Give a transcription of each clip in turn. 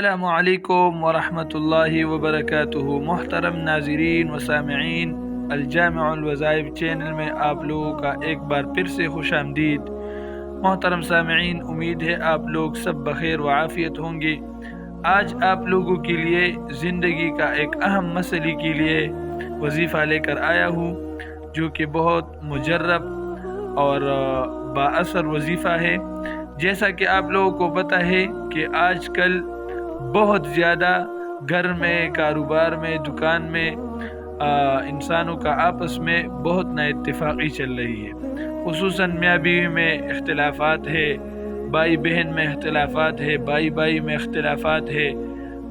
السلام علیکم ورحمۃ اللہ وبرکاتہ۔ محترم ناظرین و سامعین، الجامع الوظائف چینل میں آپ لوگوں کا ایک بار پھر سے خوش آمدید۔ محترم سامعین، امید ہے آپ لوگ سب بخیر و عافیت ہوں گے۔ آج آپ لوگوں کے لیے زندگی کا ایک اہم مسئلے کے لیے وظیفہ لے کر آیا ہوں، جو کہ بہت مجرب اور با اثر وظیفہ ہے۔ جیسا کہ آپ لوگوں کو پتہ ہے کہ آج کل بہت زیادہ گھر میں، کاروبار میں، دکان میں انسانوں کا آپس میں بہت نا اتفاقی چل رہی ہے۔ خصوصاً میاں بیوی میں اختلافات ہے، بھائی بہن میں اختلافات ہے، بھائی بھائی میں اختلافات ہے،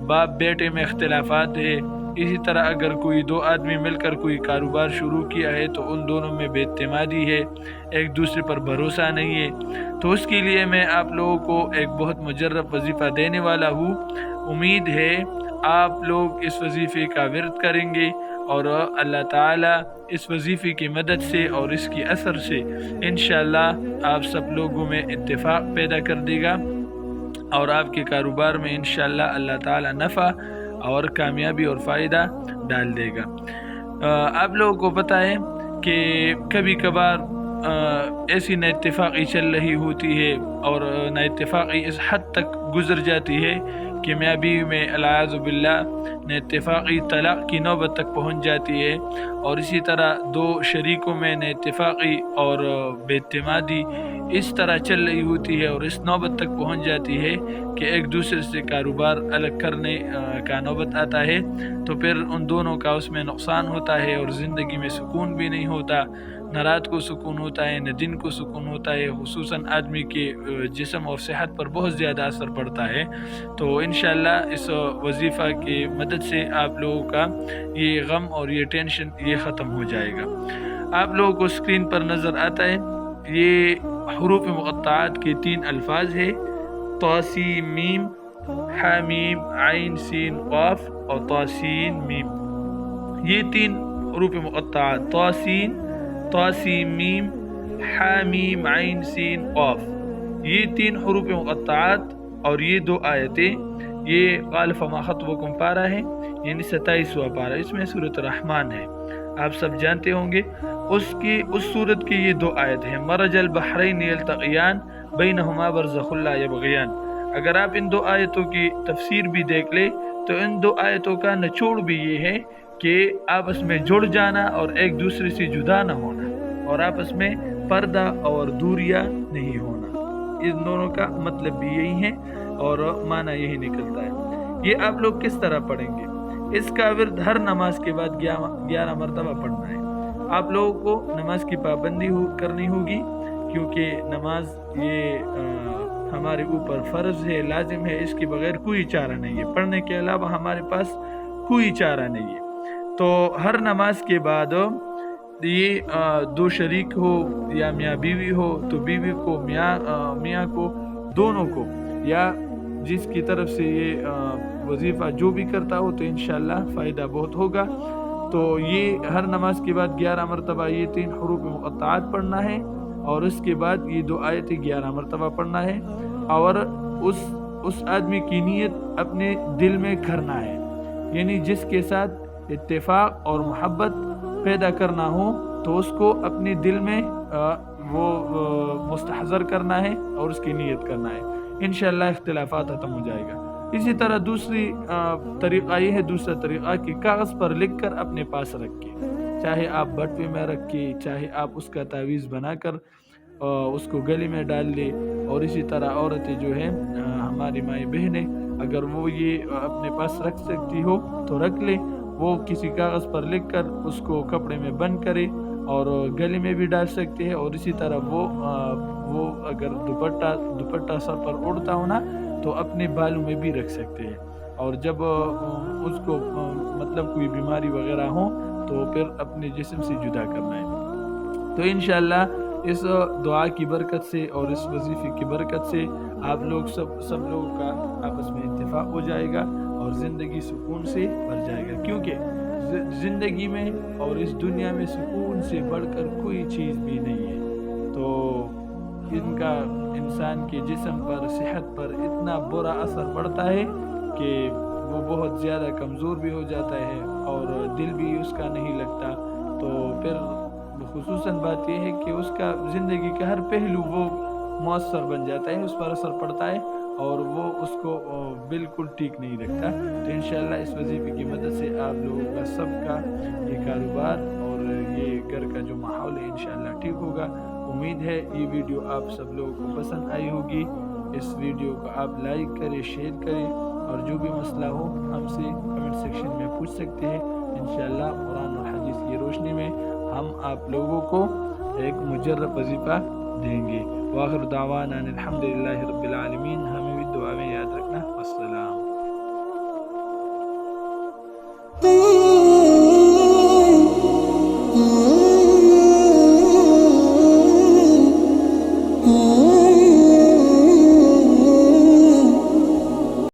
باپ بیٹے میں اختلافات ہے۔ اسی طرح اگر کوئی دو آدمی مل کر کوئی کاروبار شروع کیا ہے تو ان دونوں میں بے اعتمادی ہے، ایک دوسرے پر بھروسہ نہیں ہے۔ تو اس کے لیے میں آپ لوگوں کو ایک بہت مجرب وظیفہ دینے والا ہوں۔ امید ہے آپ لوگ اس وظیفے کا ورد کریں گے اور اللہ تعالیٰ اس وظیفے کی مدد سے اور اس کی اثر سے انشاءاللہ آپ سب لوگوں میں اتفاق پیدا کر دے گا اور آپ کے کاروبار میں انشاءاللہ اللہ تعالیٰ نفع اور کامیابی اور فائدہ ڈال دے گا۔ آپ لوگوں کو پتہ ہے کہ کبھی کبھار ایسی نا اتفاقی چل رہی ہوتی ہے اور نا اتفاقی اس حد تک گزر جاتی ہے کہ میاں بیوی میں العیاذ باللہ نا اتفاقی طلاق کی نوبت تک پہنچ جاتی ہے، اور اسی طرح دو شریکوں میں نا اتفاقی اور بے اعتمادی اس طرح چل رہی ہوتی ہے اور اس نوبت تک پہنچ جاتی ہے کہ ایک دوسرے سے کاروبار الگ کرنے کا نوبت آتا ہے، تو پھر ان دونوں کا اس میں نقصان ہوتا ہے اور زندگی میں سکون بھی نہیں ہوتا، نہ رات کو سکون ہوتا ہے نہ دن کو سکون ہوتا ہے۔ خصوصاً آدمی کے جسم اور صحت پر بہت زیادہ اثر پڑتا ہے۔ تو انشاءاللہ اس وظیفہ کی مدد سے آپ لوگوں کا یہ غم اور یہ ٹینشن یہ ختم ہو جائے گا۔ آپ لوگوں کو اسکرین پر نظر آتا ہے، یہ حروف مقطعات کے 3 الفاظ ہے، طاسین میم، حامیم عین سین قاف اور طاسین میم۔ یہ 3 حروف مقطعات طاسین میم حامیم عین سین قاف، یہ 3 حروف مقطعات اور یہ 2 آیتیں، یہ قال فما خطبکم پارہ ہے، یعنی 27واں پارہ، اس میں سورۃ الرحمن ہے، آپ سب جانتے ہوں گے۔ اس سورت کی یہ 2 آیت ہیں، مرج البحرین یلتقیان بینہما برزخ لا یبغیان۔ اگر آپ ان 2 آیتوں کی تفسیر بھی دیکھ لیں تو ان 2 آیتوں کا نچوڑ بھی یہ ہے کہ آپس میں جڑ جانا اور ایک دوسرے سے جدا نہ ہونا اور آپس میں پردہ اور دوریاں نہیں ہونا، ان دونوں کا مطلب بھی یہی ہے اور معنی یہی نکلتا ہے۔ یہ آپ لوگ کس طرح پڑھیں گے؟ اس کا ورد ہر نماز کے بعد 11 مرتبہ پڑھنا ہے۔ آپ لوگوں کو نماز کی پابندی کرنی ہوگی، کیونکہ نماز یہ ہمارے اوپر فرض ہے، لازم ہے، اس کے بغیر کوئی چارہ نہیں ہے، پڑھنے کے علاوہ ہمارے پاس کوئی چارہ نہیں ہے۔ تو ہر نماز کے بعد یہ 2 شریک ہو یا میاں بیوی ہو تو بیوی کو میاں کو دونوں کو، یا جس کی طرف سے یہ وظیفہ جو بھی کرتا ہو تو انشاءاللہ فائدہ بہت ہوگا۔ تو یہ ہر نماز کے بعد 11 مرتبہ یہ 3 حروف مقطعات پڑھنا ہے اور اس کے بعد یہ 2 آیتیں 11 مرتبہ پڑھنا ہے، اور اس آدمی کی نیت اپنے دل میں کرنا ہے، یعنی جس کے ساتھ اتفاق اور محبت پیدا کرنا ہو تو اس کو اپنے دل میں وہ مستحضر کرنا ہے اور اس کی نیت کرنا ہے، انشاءاللہ اختلافات ختم ہو جائے گا۔ اسی طرح دوسرا طریقہ کہ کاغذ پر لکھ کر اپنے پاس رکھ کے، چاہے آپ بٹوے میں رکھ کے، چاہے آپ اس کا تعویذ بنا کر اس کو گلے میں ڈال لے، اور اسی طرح عورتیں جو ہیں ہماری مائیں بہنیں اگر وہ یہ اپنے پاس رکھ سکتی ہو تو رکھ لے، وہ کسی کاغذ پر لکھ کر اس کو کپڑے میں بند کرے اور گلے میں بھی ڈال سکتے ہیں، اور اسی طرح وہ اگر دوپٹہ سر پر اڑتا ہو نا تو اپنے بالوں میں بھی رکھ سکتے ہیں، اور جب اس کو مطلب کوئی بیماری وغیرہ ہو تو پھر اپنے جسم سے جدا کرنا ہے۔ تو انشاءاللہ اس دعا کی برکت سے اور اس وظیفے کی برکت سے آپ لوگ سب لوگوں کا آپس میں اتفاق ہو جائے گا اور زندگی سکون سے بھر جائے گا، کیونکہ زندگی میں اور اس دنیا میں سکون سے بڑھ کر کوئی چیز بھی نہیں ہے۔ تو ان کا انسان کے جسم پر، صحت پر اتنا برا اثر پڑتا ہے کہ وہ بہت زیادہ کمزور بھی ہو جاتا ہے اور دل بھی اس کا نہیں لگتا، تو پھر خصوصاً بات یہ ہے کہ اس کا زندگی کا ہر پہلو وہ مؤثر بن جاتا ہے، اس پر اثر پڑتا ہے اور وہ اس کو بالکل ٹھیک نہیں رکھتا۔ تو انشاءاللہ اس وظیفے کی مدد سے آپ لوگوں کا سب کا یہ کاروبار اور یہ گھر کا جو ماحول ہے انشاءاللہ ٹھیک ہوگا۔ امید ہے یہ ویڈیو آپ سب لوگوں کو پسند آئی ہوگی۔ اس ویڈیو کو آپ لائک کریں، شیئر کریں، اور جو بھی مسئلہ ہو ہم سے کمنٹ سیکشن میں پوچھ سکتے ہیں۔ انشاءاللہ قرآن اور حدیث کی روشنی میں ہم آپ لوگوں کو ایک مجرب وظیفہ دیں گے۔ وآخر دعوانا الحمدللہ رب العالمین۔ ہمیں